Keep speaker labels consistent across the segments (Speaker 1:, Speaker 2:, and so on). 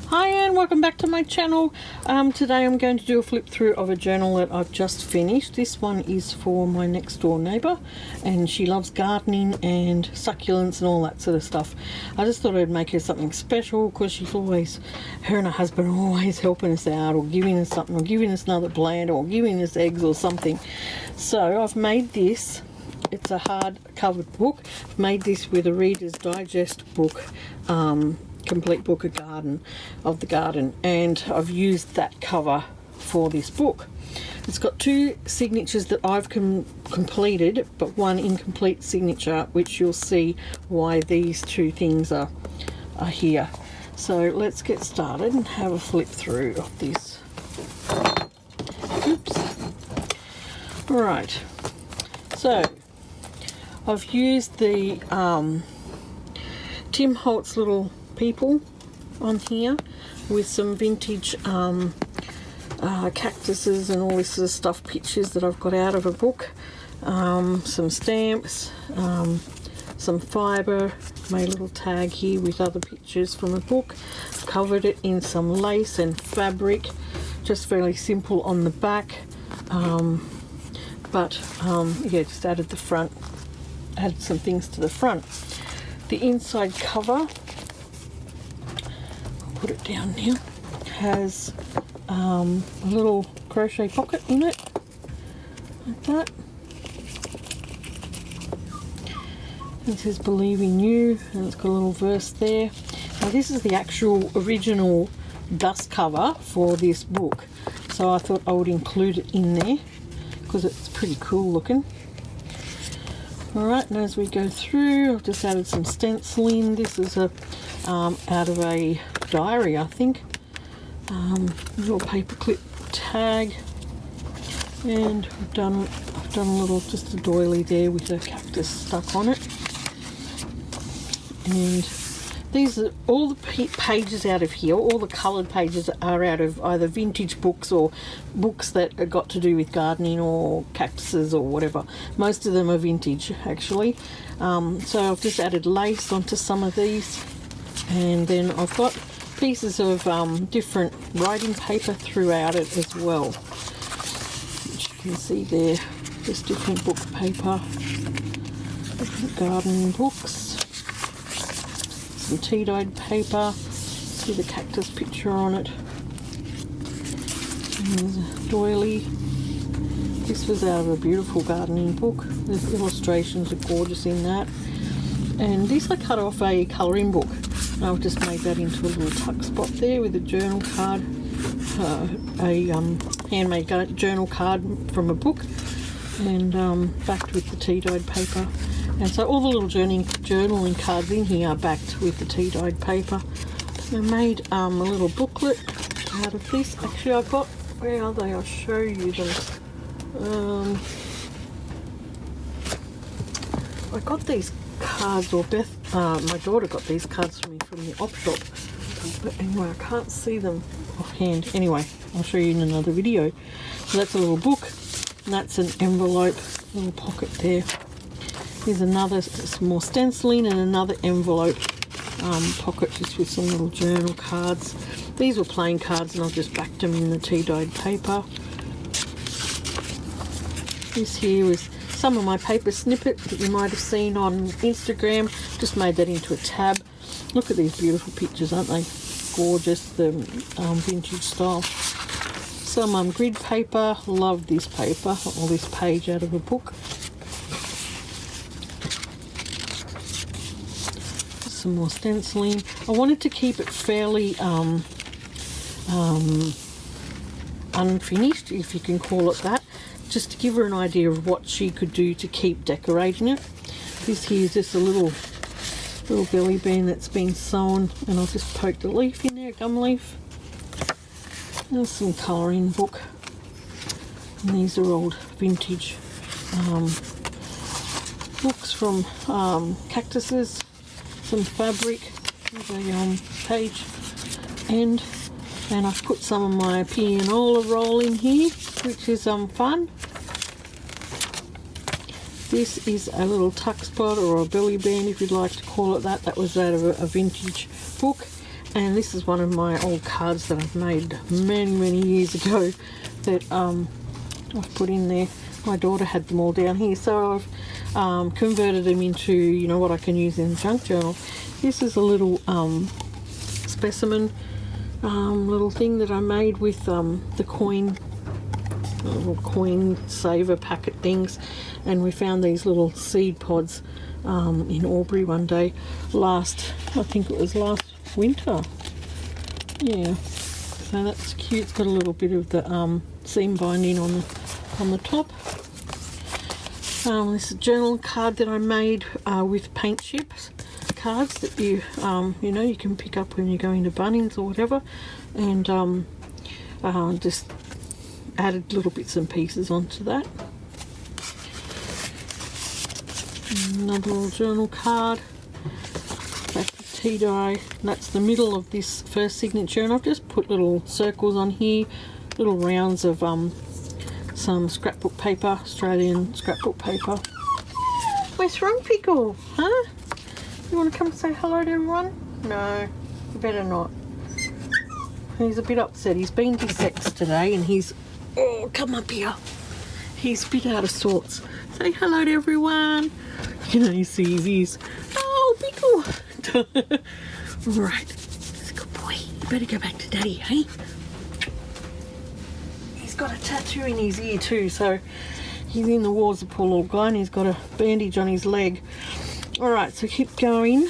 Speaker 1: Hi and welcome back to my channel. Today I'm going to do a flip through of a journal that I've just finished. This one is for my next door neighbour, and she loves gardening and succulents and all that sort of stuff. I just thought I'd make her something special because she's always, her and her husband are always helping us out or giving us something or giving us another plant or giving us eggs or something. So I've made this. It's a hard covered book. I've made this with a Reader's Digest book, complete book of the garden, and I've used that cover for this book. It's got two signatures that I've completed, but one incomplete signature, which you'll see why these two things are here. So let's get started and have a flip through of this. Oops. Alright, so I've used the Tim Holtz little people on here with some vintage cactuses and all this sort of stuff, pictures that I've got out of a book, some stamps, some fibre, made a little tag here with other pictures from a book, covered it in some lace and fabric, just fairly simple on the back, but yeah, just added the front, added some things to the front. The inside cover, put it down now, has a little crochet pocket in it, like that. It says "Believe in You," and it's got a little verse there. Now this is the actual original dust cover for this book, so I thought I would include it in there because it's pretty cool looking. Alright, and as we go through, I've just added some stenciling. This is a out of a diary, I think. Little paperclip tag, and I've done a little, just a doily there with a cactus stuck on it. And these are all the pages out of here, all the coloured pages are out of either vintage books or books that have got to do with gardening or cactuses or whatever. Most of them are vintage, actually. So I've just added lace onto some of these, and then I've got pieces of different writing paper throughout it as well, which you can see there, just different book paper, different gardening books. Some tea-dyed paper with a cactus picture on it. And there's a doily. This was out of a beautiful gardening book. The illustrations are gorgeous in that. And this I cut off a colouring book. And I've just made that into a little tuck spot there with a journal card, handmade journal card from a book, and backed with the tea-dyed paper. And so all the little journaling cards in here are backed with the tea-dyed paper. I made a little booklet out of this. Actually, I got, where are they? I'll show you them. I got these cards, or my daughter got these cards for me from the op shop. But anyway, I can't see them offhand. Anyway, I'll show you in another video. So that's a little book, and that's an envelope, little pocket there. Here's another, some more stenciling, and another envelope pocket just with some little journal cards. These were plain cards and I've just backed them in the tea-dyed paper. This here was some of my paper snippet that you might have seen on Instagram. Just made that into a tab. Look at these beautiful pictures, aren't they? Gorgeous, the vintage style. Some grid paper. Love this paper, or this page out of a book. Some more stenciling. I wanted to keep it fairly unfinished, if you can call it that, just to give her an idea of what she could do to keep decorating it. This here is just a little belly band that's been sewn, and I've just poked a leaf in there, a gum leaf. There's some colouring book, and these are old vintage books from cactuses. Some fabric, there's a page end, and I've put some of my pianola roll in here, which is fun. This is a little tuck spot, or a belly band if you'd like to call it that. That was out of a vintage book, And this is one of my old cards that I've made many years ago that I've put in there. My daughter had them all down here, so I've converted them into, you know, what I can use in junk journal. This is a little specimen little thing that I made with the little coin saver packet things, and we found these little seed pods in Albury one day I think it was last winter. Yeah, so that's cute. It's got a little bit of the seam binding on the top. This is a journal card that I made with paint chips cards that you know, you can pick up when you're going to Bunnings or whatever, and just added little bits and pieces onto that. Another little journal card, back to tea dye. That's the middle of this first signature, and I've just put little circles on here, little rounds of some scrapbook paper, Australian scrapbook paper. Where's Ron Pickle? Huh? You want to come say hello to everyone? No, you better not. He's a bit upset. He's been de-sexed today, and he's, oh, come up here. He's a bit out of sorts. Say hello to everyone. You know, you see his ears. Oh, Pickle. All right. He's a good boy. You better go back to Daddy, hey? He's got a tattoo in his ear too, so he's in the wars, the poor little guy, and he's got a bandage on his leg. All right, so keep going.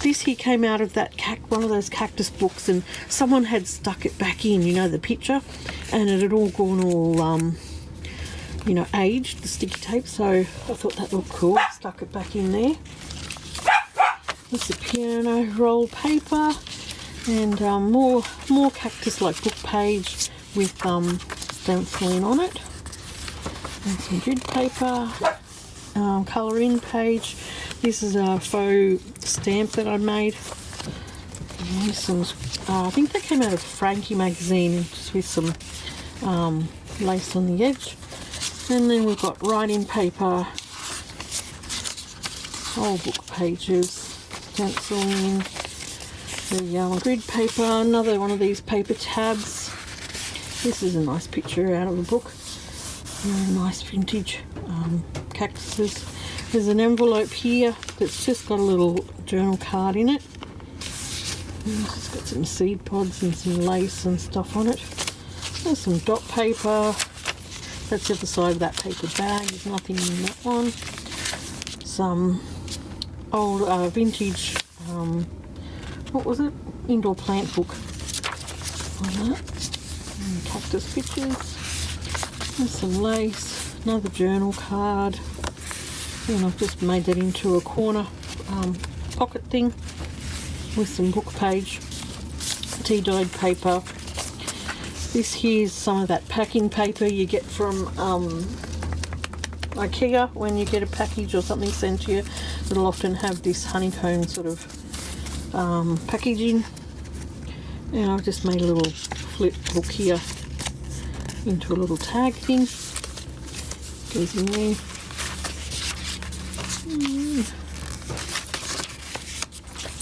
Speaker 1: This here came out of that one of those cactus books, and someone had stuck it back in, you know, the picture, and it had all gone all, you know, aged, the sticky tape, so I thought that looked cool. Stuck it back in there. This is piano roll paper, and more cactus like book page with stenciling on it, and some grid paper, colour in page. This is a faux stamp that I made. And some, I think they came out of Frankie magazine, just with some lace on the edge. And then we've got writing paper, old book pages, stenciling, the grid paper, another one of these paper tabs. This is a nice picture out of the book. Nice vintage cactuses. There's an envelope here that's just got a little journal card in it. It's got some seed pods and some lace and stuff on it. There's some dot paper. That's the other side of that paper bag. There's nothing in that one. Some old vintage, what was it? Indoor plant book on that. And cactus pictures. There's some lace. Another journal card. And I've just made that into a corner pocket thing with some book page, tea dyed paper. This here's some of that packing paper you get from IKEA when you get a package or something sent to you. It'll often have this honeycomb sort of packaging. And I've just made a little flip book here into a little tag thing. Goes in there.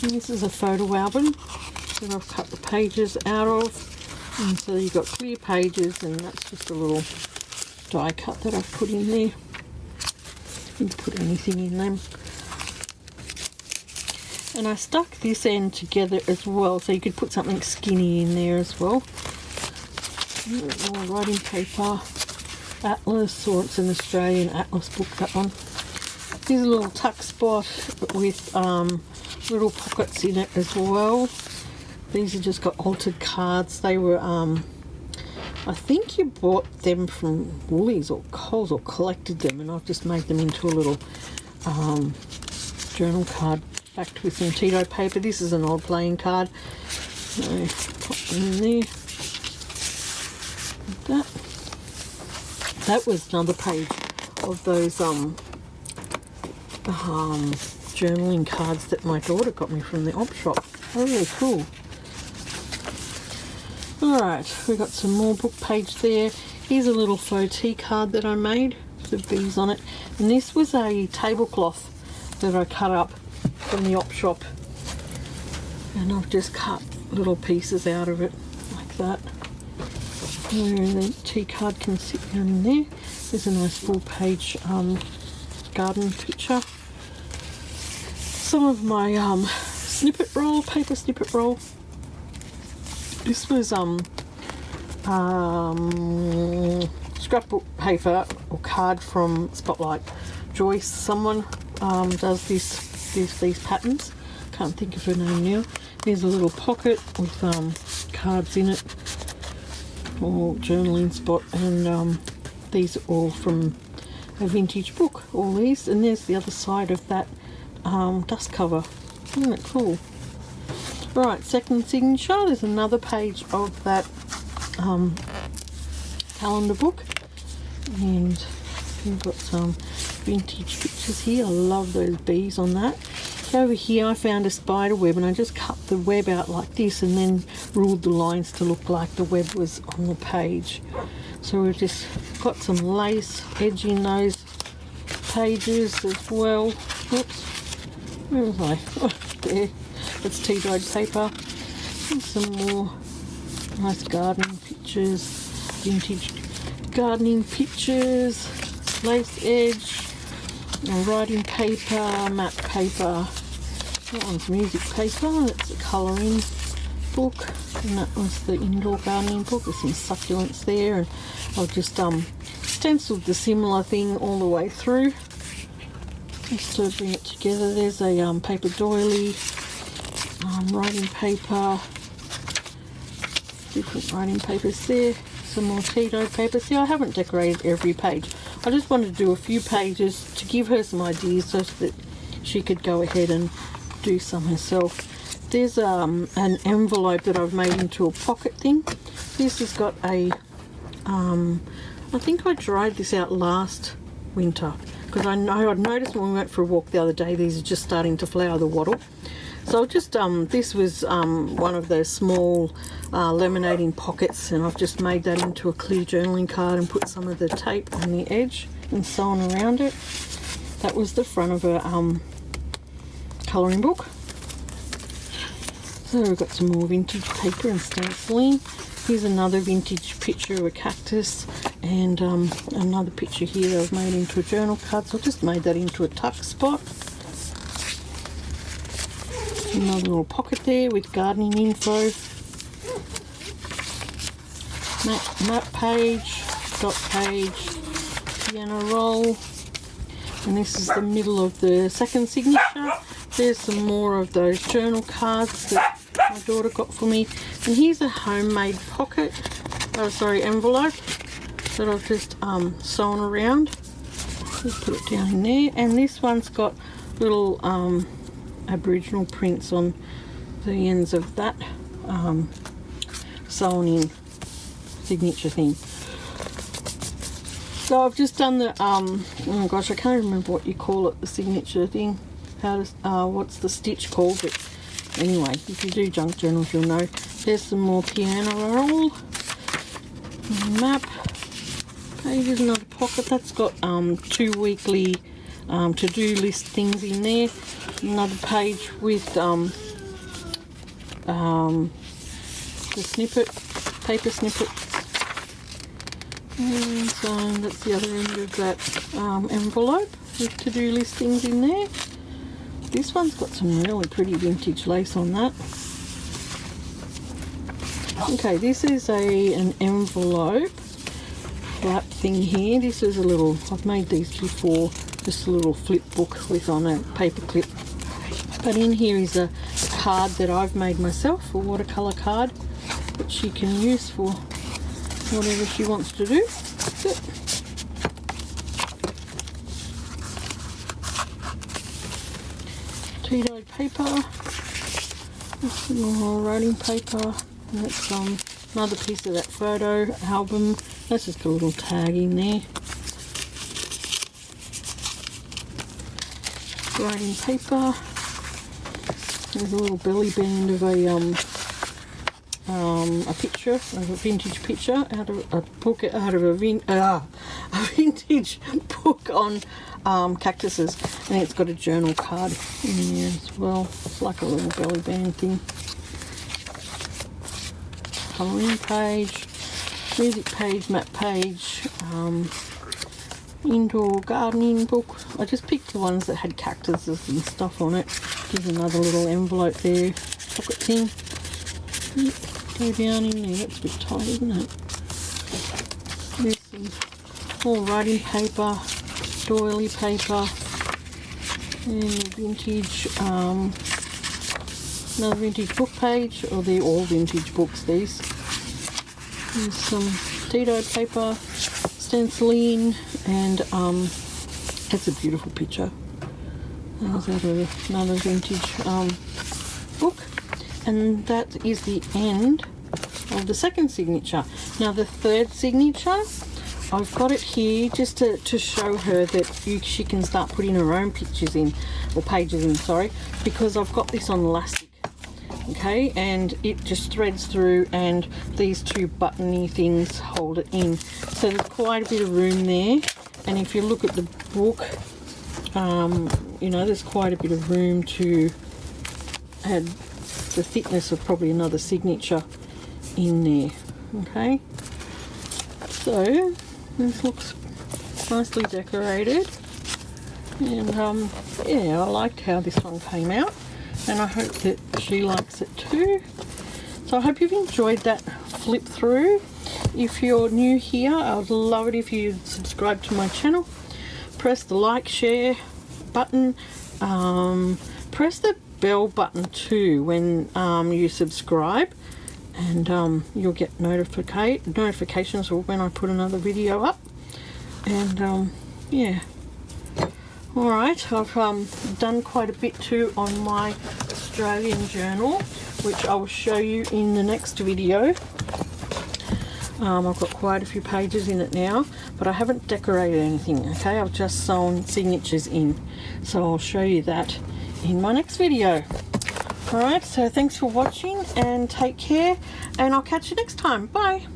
Speaker 1: And this is a photo album that I've cut the pages out of, and so you've got clear pages, and that's just a little die cut that I've put in there. You can put anything in them. And I stuck this end together as well, so you could put something skinny in there as well. More writing paper, Atlas, or it's an Australian Atlas book, that one. Here's a little tuck spot with little pockets in it as well. These have just got altered cards. They were, I think you bought them from Woolies or Coles or collected them, and I've just made them into a little journal card backed with some tea dye paper. This is an old playing card. So pop them in there. Like that. That was another page of those journaling cards that my daughter got me from the op shop. Oh, really cool. Alright, we've got some more book page there. Here's a little faux tea card that I made with bees on it. And this was a tablecloth that I cut up from the op shop. and I've just cut little pieces out of it like that, where the tea card can sit down in there. There's a nice full page garden picture. Some of my snippet roll, paper snippet roll. This was scrapbook paper or card from Spotlight. Joyce, someone does these patterns. Can't think of her name now. There's a little pocket with cards in it, or journaling spot, and these are all from a vintage book, all these. And there's the other side of that dust cover. Isn't it cool? Right, second signature. There's another page of that calendar book, and we've got some vintage pictures here. I love those bees on that. Over here I found a spider web, and I just cut the web out like this and then ruled the lines to look like the web was on the page. So we've just got some lace edge in those pages as well. Oops, where was I? Oh, there. That's tea dyed paper. And some more nice gardening pictures, vintage gardening pictures, lace edge, writing paper, matte paper. That one's music paper. That's a colouring book, and that was the indoor gardening book. There's some succulents there, and I've just stenciled the similar thing all the way through just to bring it together. There's a paper doily, writing paper, different writing papers there, some more tea dyed paper. See, I haven't decorated every page. I just wanted to do a few pages to give her some ideas so that she could go ahead and do some herself. There's an envelope that I've made into a pocket thing. This has got a, I think I dried this out last winter, because I know I'd noticed when we went for a walk the other day, these are just starting to flower the wattle. So I've just, this was one of those small laminating pockets, and I've just made that into a clear journaling card and put some of the tape on the edge and sewn around it. That was the front of a colouring book. So we've got some more vintage paper and stenciling. Here's another vintage picture of a cactus, and another picture here that I've made into a journal card. So I just made that into a tuck spot. Another little pocket there with gardening info. Map page, dot page, piano roll. And this is the middle of the second signature. There's some more of those journal cards that my daughter got for me. And here's a homemade pocket, envelope that I've just sewn around. Just put it down in there. And this one's got little Aboriginal prints on the ends of that sewn in signature thing. So I've just done the oh gosh, I can't remember what you call it, the signature thing. How does what's the stitch called? But anyway, if you do junk journals, you'll know. There's some more piano roll, map pages, another pocket that's got 2 weekly to-do list things in there. Another page with the snippet, paper snippet. And so that's the other end of that envelope with to-do list things in there. This one's got some really pretty vintage lace on that. Okay, this is an envelope flap thing here. This is a little, I've made these before, just a little flip book with on a paper clip. But in here is a card that I've made myself, a watercolour card that she can use for whatever she wants to do. That's it. Tea dyed paper, that's some more writing paper, and that's another piece of that photo album. That's just got a little tag in there. Writing paper. There's a little belly band of a picture, of a vintage picture out of a book, out of a vintage book on cactuses, and it's got a journal card in there as well. It's like a little belly band thing. colouring page, music page, map page, indoor gardening book. I just picked the ones that had cactuses and stuff on it. There's another little envelope there, pocket thing. Go down in there, that's a bit tight, isn't it? There's some more writing paper, doily paper, and vintage, another vintage book page, or they're all vintage books, these. There's some Tito paper, stenciling, and that's a beautiful picture. There's another vintage book, and that is the end of the second signature. Now the third signature, I've got it here just to show her that she can start putting her own pictures in, or pages in, sorry, because I've got this on elastic, okay, and it just threads through, and these two buttony things hold it in, so there's quite a bit of room there. And if you look at the book, you know, there's quite a bit of room to add the thickness of probably another signature in there. Okay, so this looks nicely decorated, and yeah, I liked how this one came out, and I hope that she likes it too. So I hope you've enjoyed that flip through. If you're new here, I would love it if you subscribe to my channel. Press the like, share button, press the bell button too when you subscribe, and you'll get notifications of when I put another video up. And yeah, alright, I've done quite a bit too on my Australian journal, which I will show you in the next video. I've got quite a few pages in it now, but I haven't decorated anything, okay? I've just sewn signatures in, so I'll show you that in my next video. Alright, so thanks for watching, and take care, and I'll catch you next time. Bye!